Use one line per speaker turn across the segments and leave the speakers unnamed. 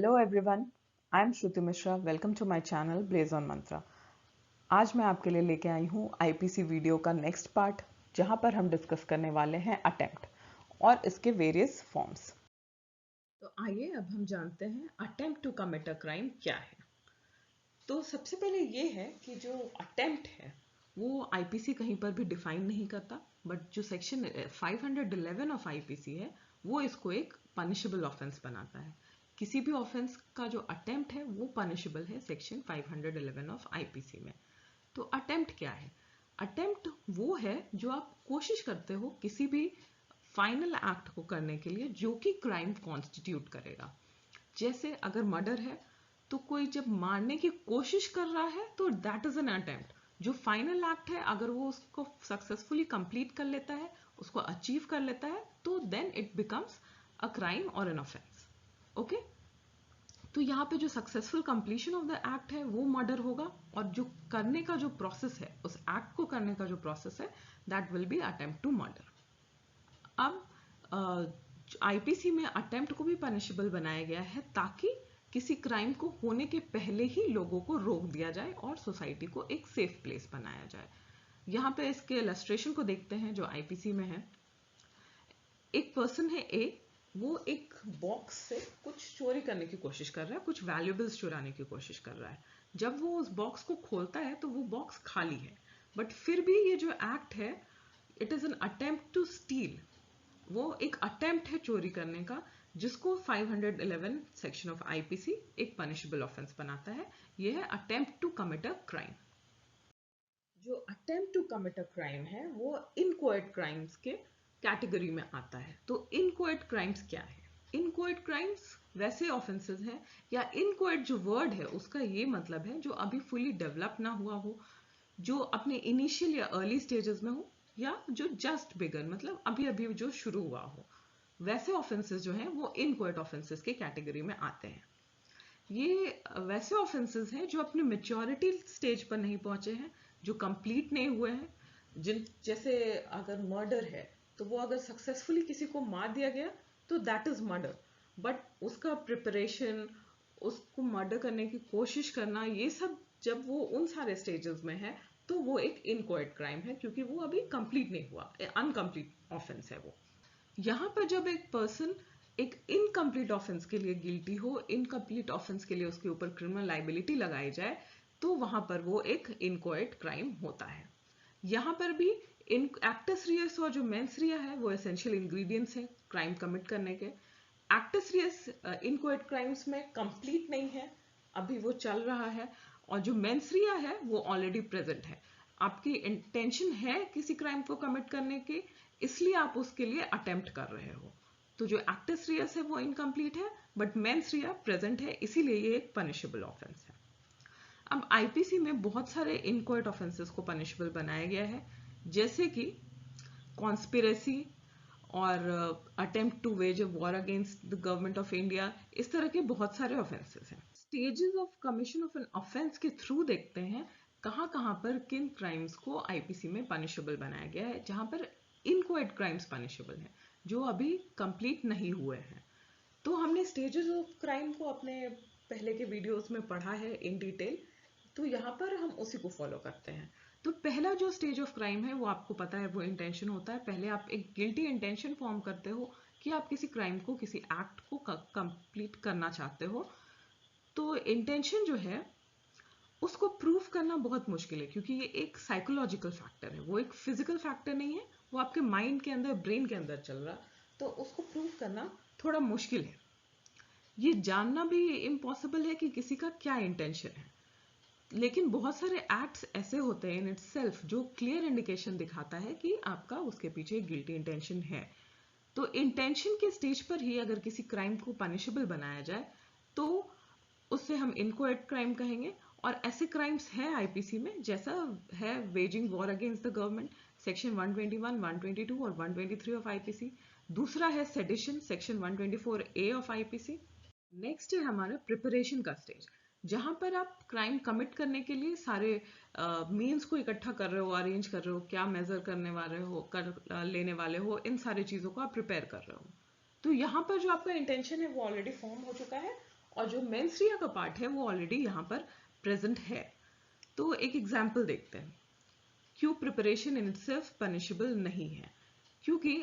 Hello everyone, I am Shruti Mishra. Welcome to my channel Blaze on Mantra. आज मैं आपके लिए लेके आई हूँ आईपीसी वीडियो का नेक्स्ट पार्ट, जहाँ पर हम डिस्कस करने वाले हैं अटेम्प्ट और इसके वेरियस फॉर्म्स। तो आइए अब हम जानते हैं attempt to commit a crime क्या है। तो सबसे पहले ये है कि जो अटेम्प्ट है वो आईपीसी कहीं पर भी डिफाइन नहीं करता, बट जो सेक्शन 511 ऑफ आईपीसी है वो इसको एक पनिशेबल ऑफेंस बनाता है। किसी भी ऑफेंस का जो अटेम्प्ट है वो पनिशेबल है सेक्शन 511 ऑफ आईपीसी में। तो अटेम्प्ट क्या है? अटेम्प्ट वो है जो आप कोशिश करते हो किसी भी फाइनल एक्ट को करने के लिए जो कि क्राइम कॉन्स्टिट्यूट करेगा। जैसे अगर मर्डर है तो कोई जब मारने की कोशिश कर रहा है तो दैट इज एन अटेम्प्ट। जो फाइनल एक्ट है अगर वो उसको सक्सेसफुली कंप्लीट कर लेता है, उसको अचीव कर लेता है, तो then it becomes a crime और एन ऑफेंस। ओके, तो यहाँ पे जो successful completion of the act है वो मर्डर होगा, और जो करने का जो प्रोसेस है, उस एक्ट को करने का जो प्रोसेस है, that will be attempt to murder. अब आईपीसी में अटेम्प्ट को भी पनिशेबल बनाया गया है ताकि किसी क्राइम को होने के पहले ही लोगों को रोक दिया जाए और सोसाइटी को एक सेफ प्लेस बनाया जाए। यहाँ पे इसके इलस्ट्रेशन को देखते हैं जो आईपीसी में है। एक पर्सन है ए, वो एक बॉक्स से कुछ चोरी करने की कोशिश कर रहा है, कुछ वैल्यूएबल्स चुराने की कोशिश कर रहा है। जब वो उस बॉक्स को खोलता है तो वो बॉक्स खाली है, बट फिर भी ये जो एक्ट है, it is an attempt to steal. वो एक अटेम्प्ट है चोरी करने का, जिसको 511 सेक्शन ऑफ आईपीसी एक पनिशेबल ऑफेंस बनाता है। यह है attempt to commit a crime. जो attempt to commit a crime है वो इनकोएट क्राइम्स के कैटेगरी में आता है। तो इनकोएट क्राइम्स क्या है? इनकोएट क्राइम्स वैसे ऑफेंसेस हैं, या इनकोएट जो वर्ड है उसका ये मतलब है जो अभी फुली डेवलप ना हुआ हो, जो अपने इनिशियल या अर्ली स्टेजेस में हो, या जो जस्ट बिगन मतलब अभी अभी जो शुरू हुआ हो। वैसे ऑफेंसेस जो हैं वो इनकोएट ऑफेंसेस के कैटेगरी में आते हैं। ये वैसे ऑफेंसेस हैं जो अपने मेच्योरिटी स्टेज पर नहीं पहुंचे हैं, जो कंप्लीट नहीं हुए हैं। जैसे अगर मर्डर है तो वो अगर सक्सेसफुली किसी को मार दिया गया तो दैट इज मर्डर, बट उसका प्रिपरेशन, उसको मर्डर करने की कोशिश करना, ये सब जब वो उन सारे स्टेजेस में है तो वो एक इनकोएट क्राइम है, क्योंकि वो अभी कंप्लीट नहीं हुआ, अनकंप्लीट ऑफेंस है वो। यहाँ पर जब एक पर्सन एक इनकम्प्लीट ऑफेंस के लिए गिल्टी हो, इनकम्प्लीट ऑफेंस के लिए उसके ऊपर क्रिमिनल लाइबिलिटी लगाई जाए, तो वहां पर वो एक इनकोएट क्राइम होता है। यहाँ पर भी इन एक्टस रियस और जो मेंस रिया है वो एसेंशियल इंग्रेडिएंट्स हैं क्राइम कमिट करने के। एक्टस रियस इनकोएट क्राइम्स में कंप्लीट नहीं है, अभी वो चल रहा है, और जो मेंस रिया है वो ऑलरेडी प्रेजेंट है। आपकी इंटेंशन है किसी क्राइम को कमिट करने की, इसलिए आप उसके लिए अटेम्प्ट कर रहे हो। तो जो एक्टस रियस है वो इनकम्प्लीट है, बट मेंस रिया प्रेजेंट है, इसीलिए ये एक पनिशेबल ऑफेंस है। अब आईपीसी में बहुत सारे इनकोएट ऑफेंसेस को पनिशेबल बनाया गया है, जैसे कि कॉन्स्पिरेसी और attempt to wage a war against the government of India. इस तरह के बहुत सारे ऑफेंसेस हैं। Stages of commission of an offence के थ्रू देखते हैं कहाँ कहाँ पर किन क्राइम्स को आईपीसी में पनिशेबल बनाया गया है, जहां पर इनकोएट क्राइम्स पनिशेबल हैं जो अभी कंप्लीट नहीं हुए हैं। तो हमने स्टेजेस ऑफ क्राइम को अपने पहले के वीडियोस में पढ़ा है इन डिटेल, तो यहाँ पर हम उसी को फॉलो करते हैं। तो पहला जो स्टेज ऑफ क्राइम है वो आपको पता है, वो इंटेंशन होता है। पहले आप एक गिल्टी इंटेंशन फॉर्म करते हो कि आप किसी क्राइम को, किसी एक्ट को कंप्लीट करना चाहते हो। तो इंटेंशन जो है उसको प्रूफ करना बहुत मुश्किल है, क्योंकि ये एक साइकोलॉजिकल फैक्टर है, वो एक फिजिकल फैक्टर नहीं है, वो आपके माइंड के अंदर, ब्रेन के अंदर चल रहा। तो उसको प्रूफ करना थोड़ा मुश्किल है। ये जानना भी इम्पॉसिबल है कि किसी का क्या इंटेंशन है। लेकिन बहुत सारे एक्ट्स ऐसे होते हैं इन इटसेल्फ जो क्लियर इंडिकेशन दिखाता है कि आपका उसके पीछे गिल्टी इंटेंशन है। तो इंटेंशन के स्टेज पर ही अगर किसी क्राइम को पनिशेबल बनाया जाए तो उससे हम इनकोएट क्राइम कहेंगे। और ऐसे क्राइम्स हैं आईपीसी में, जैसा है waging war against the government, section 121, 122 और 123 ऑफ आईपीसी। दूसरा है sedition, section 124 A of IPC. Next है हमारा प्रिपरेशन का स्टेज, जहां पर आप क्राइम कमिट करने के लिए सारे मीन्स को इकट्ठा कर रहे हो, अरेंज कर रहे हो, क्या मेजर करने वाले हो, लेने वाले हो, इन सारी चीजों को आप प्रिपेयर कर रहे हो। तो यहाँ पर जो आपका इंटेंशन है वो ऑलरेडी फॉर्म हो चुका है, और जो मेंस रिया का पार्ट है वो ऑलरेडी यहाँ पर प्रेजेंट है। तो एक एग्जाम्पल देखते हैं क्यों प्रिपरेशन इन इटसेल्फ पनिशेबल नहीं है। क्योंकि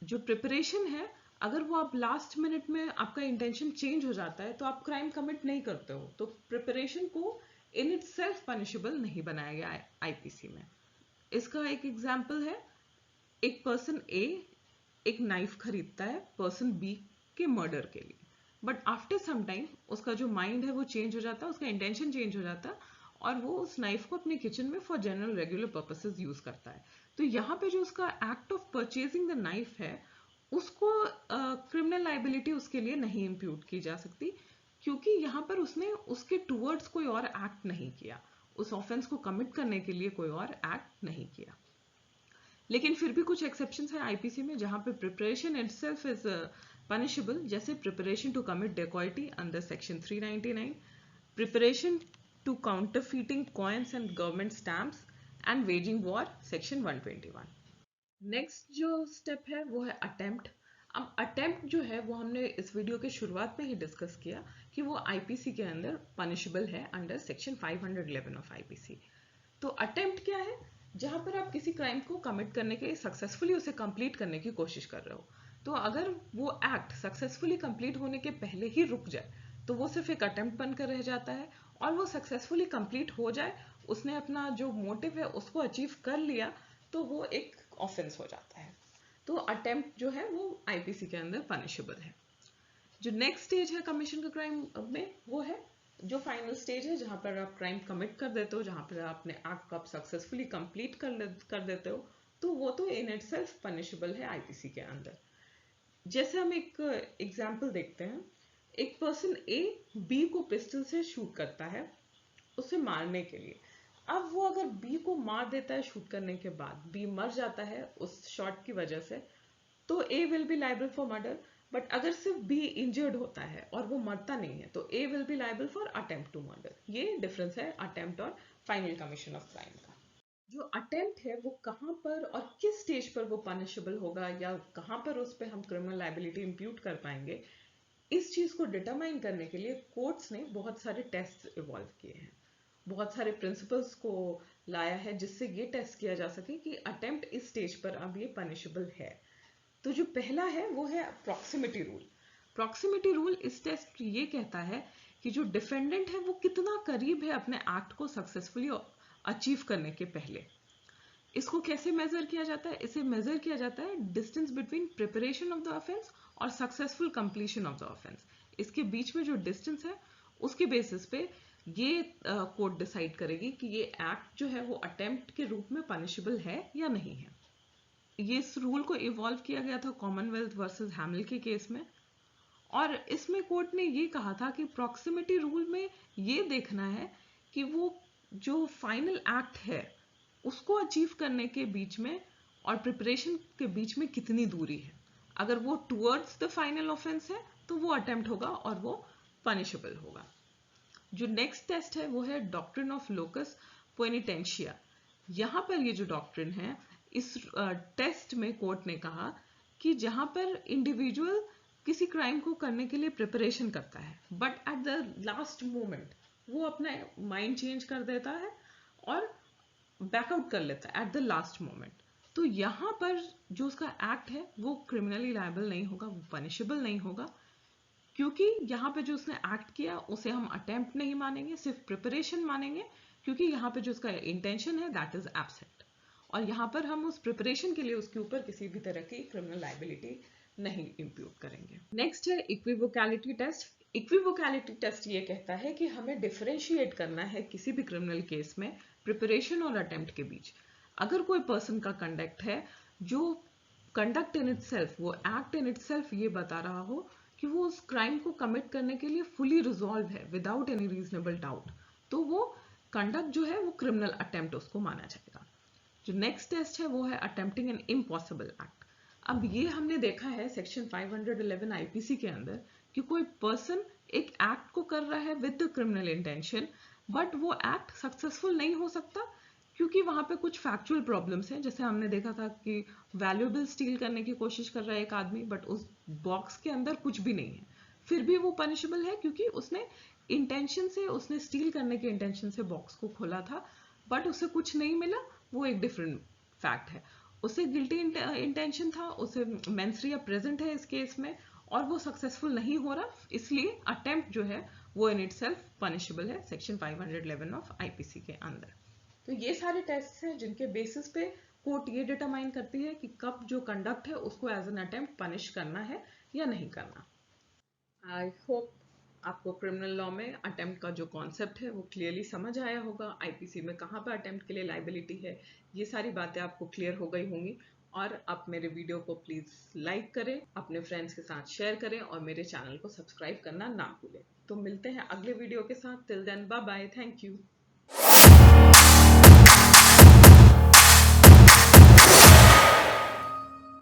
जो प्रिपरेशन है, अगर वो आप लास्ट मिनट में आपका इंटेंशन चेंज हो जाता है तो आप क्राइम कमिट नहीं करते हो, तो प्रिपरेशन को इन इटसेल्फ पनिशेबल नहीं बनाया गया आईपीसी में। इसका एक एग्जाम्पल है, एक पर्सन ए एक नाइफ खरीदता है पर्सन बी के मर्डर के लिए, बट आफ्टर सम टाइम उसका जो माइंड है वो चेंज हो जाता है, उसका इंटेंशन चेंज हो जाता है और वो उस नाइफ को अपने किचन में for general regular purposes use करता है। तो यहाँ पे जो उसका act of purchasing the knife है उसको क्रिमिनल लाइबिलिटी उसके लिए नहीं इंप्यूट की जा सकती, क्योंकि यहाँ पर उसने उसके टूवर्ड्स कोई और एक्ट नहीं किया, उस ऑफेंस को कमिट करने के लिए कोई और एक्ट नहीं किया। लेकिन फिर भी कुछ एक्सेप्शंस है आईपीसी में जहां पे प्रिपरेशन इटसेल्फ इज पनिशेबल, जैसे preparation to commit dacoity under section 399, preparation to counterfeiting coins and government stamps and waging war section 121। Next जो स्टेप है वो है अटेम्प्ट। अब अटेम्प्ट जो है वो हमने इस वीडियो के शुरुआत में ही डिस्कस किया कि वो आईपीसी के अंदर पनिशेबल है अंडर सेक्शन 511 ऑफ आईपीसी। तो अटेम्प्ट क्या है? जहां पर आप किसी क्राइम को कमिट करने के सक्सेसफुली उसे कंप्लीट करने की कोशिश कर रहे हो, तो अगर वो एक्ट सक्सेसफुली कंप्लीट होने के पहले ही रुक जाए तो वो सिर्फ एक अटेम्प्ट बनकर रह जाता है, और वो सक्सेसफुली कंप्लीट हो जाए, उसने अपना जो मोटिव है उसको अचीव कर लिया, तो वो एक ऑफेंस हो जाता है। तो अटेम्प्ट जो है वो आईपीसी के अंदर पनिशेबल है। जो नेक्स्ट स्टेज है कमीशन का क्राइम में, वो है जो फाइनल स्टेज है जहां पर आप क्राइम कमिट कर देते हो, जहां पर आपने एक्ट को आप सक्सेसफुली कंप्लीट कर देते हो, तो वो तो इन इटसेल्फ पनिशेबल है आईपीसी के अंदर। जैसे हम एक एग्जांपल देखते हैं, एक पर्सन ए बी को पिस्टल से शूट करता है उसे मारने के लिए। अब वो अगर बी को मार देता है शूट करने के बाद, बी मर जाता है उस शॉट की वजह से, तो A will be liable for murder. But अगर सिर्फ बी इंजर्ड होता है और वो मरता नहीं है तो A will be liable for attempt to murder. ये डिफरेंस है अटेम्प्ट और फाइनल कमीशन ऑफ क्राइम का। जो अटेम्प्ट है वो कहां पर और किस स्टेज पर वो पनिशेबल होगा, या कहां पर उस पर हम क्रिमिनल लायबिलिटी इंप्यूट कर पाएंगे, इस चीज को डिटरमाइन करने के लिए कोर्ट्स ने बहुत सारे टेस्ट इवॉल्व किए हैं, बहुत सारे प्रिंसिपल्स को लाया है जिससे ये टेस्ट किया जा सके कि अटेम्प्ट इस स्टेज पर अब ये पनिशेबल है। तो जो पहला है वो है प्रॉक्सिमिटी रूल। प्रॉक्सिमिटी रूल इस टेस्ट ये कहता है कि जो डिफेंडेंट है वो कितना करीब है अपने एक्ट को सक्सेसफुली अचीव करने के पहले। इसको कैसे मेजर किया जाता है? इसे मेजर किया जाता है distance between preparation of the offence और successful completion of the offence. इसके बीच में जो डिस्टेंस है उसके बेसिस पे ये कोर्ट डिसाइड करेगी कि ये एक्ट जो है वो अटेम्प्ट के रूप में पनिशेबल है या नहीं है। ये इस रूल को इवॉल्व किया गया था कॉमनवेल्थ वर्सेस हैमिल के केस में, और इसमें कोर्ट ने ये कहा था कि प्रॉक्सिमिटी रूल में ये देखना है कि वो जो फाइनल एक्ट है उसको अचीव करने के बीच में और प्रिपरेशन के बीच में कितनी दूरी है। अगर वो टुवर्ड्स द फाइनल ऑफेंस है तो वो अटेम्प्ट होगा और वो पनिशेबल होगा। जो नेक्स्ट टेस्ट है वो है डॉक्ट्रिन ऑफ लोकस पोनिटेंशिया। यहां पर ये जो डॉक्ट्रिन है, इस टेस्ट में कोर्ट ने कहा कि जहां पर इंडिविजुअल किसी क्राइम को करने के लिए प्रिपरेशन करता है but at the last moment वो अपना माइंड चेंज कर देता है और बैकआउट कर लेता है एट द लास्ट मोमेंट, तो यहां पर जो उसका एक्ट है वो क्रिमिनली लायबल नहीं होगा, वो पनिशेबल नहीं होगा, क्योंकि यहाँ पे जो उसने एक्ट किया उसे हम अटेम्प्ट नहीं मानेंगे, सिर्फ प्रिपरेशन मानेंगे, क्योंकि यहाँ पे जो उसका इंटेंशन है दैट इज एब्सेंट, और यहाँ पर हम उस प्रिपरेशन के लिए उसके ऊपर किसी भी तरह की क्रिमिनल लायबिलिटी नहीं इंप्यूट करेंगे। नेक्स्ट है इक्विवोकैलिटी टेस्ट। इक्विवोकैलिटी टेस्ट ये कहता है कि हमें डिफरेंशिएट करना है किसी भी क्रिमिनल केस में प्रिपरेशन और अटेम्प्ट के बीच। अगर कोई पर्सन का कंडक्ट है जो कंडक्ट इन इटसेल्फ, वो एक्ट इन इटसेल्फ ये बता रहा हो कि वो उस क्राइम को कमिट करने के लिए फुली रिजॉल्व है विदाउट एनी रीजनेबल डाउट, तो वो कंडक्ट जो है वो क्रिमिनल अटेम्प्ट उसको माना जाएगा। जो नेक्स्ट टेस्ट है वो है अटेम्प्टिंग एन इम्पॉसिबल एक्ट। अब ये हमने देखा है सेक्शन 511 आईपीसी के अंदर कि कोई पर्सन एक एक्ट को कर रहा है with the criminal intention, but वो एक्ट सक्सेसफुल नहीं हो सकता क्योंकि वहां पे कुछ फैक्चुअल प्रॉब्लम्स हैं। जैसे हमने देखा था कि वैल्यूएबल स्टील करने की कोशिश कर रहा है एक आदमी बट उस बॉक्स के अंदर कुछ भी नहीं है, फिर भी वो पनिशेबल है क्योंकि उसने इंटेंशन से, उसने स्टील करने के इंटेंशन से बॉक्स को खोला था, बट उसे कुछ नहीं मिला, वो एक डिफरेंट फैक्ट है। उसे गिल्टी इंटेंशन था, उसे मेंस रे प्रेजेंट है इस केस में, और वो सक्सेसफुल नहीं हो रहा, इसलिए अटेम्प्ट जो है वो इन इटसेल्फ पनिशेबल है सेक्शन 511 ऑफ आईपीसी के अंदर। तो ये सारे टेस्ट हैं जिनके बेसिस पे कोर्ट ये डिटरमाइन करती है कि कब जो कंडक्ट है उसको एज एन अटेम्प्ट पनिश करना है या नहीं करना। आई होप आपको क्रिमिनल लॉ में अटेम्प्ट का जो कॉन्सेप्ट है वो क्लियरली समझ आया होगा, आईपीसी में कहाँ पर अटेम्प्ट के लिए लाइबिलिटी है, ये सारी बातें आपको क्लियर हो गई होंगी। और आप मेरे वीडियो को प्लीज लाइक करें, अपने फ्रेंड्स के साथ शेयर करें और मेरे चैनल को सब्सक्राइब करना ना भूलें। तो मिलते हैं अगले वीडियो के साथ। Till then bye bye, thank you.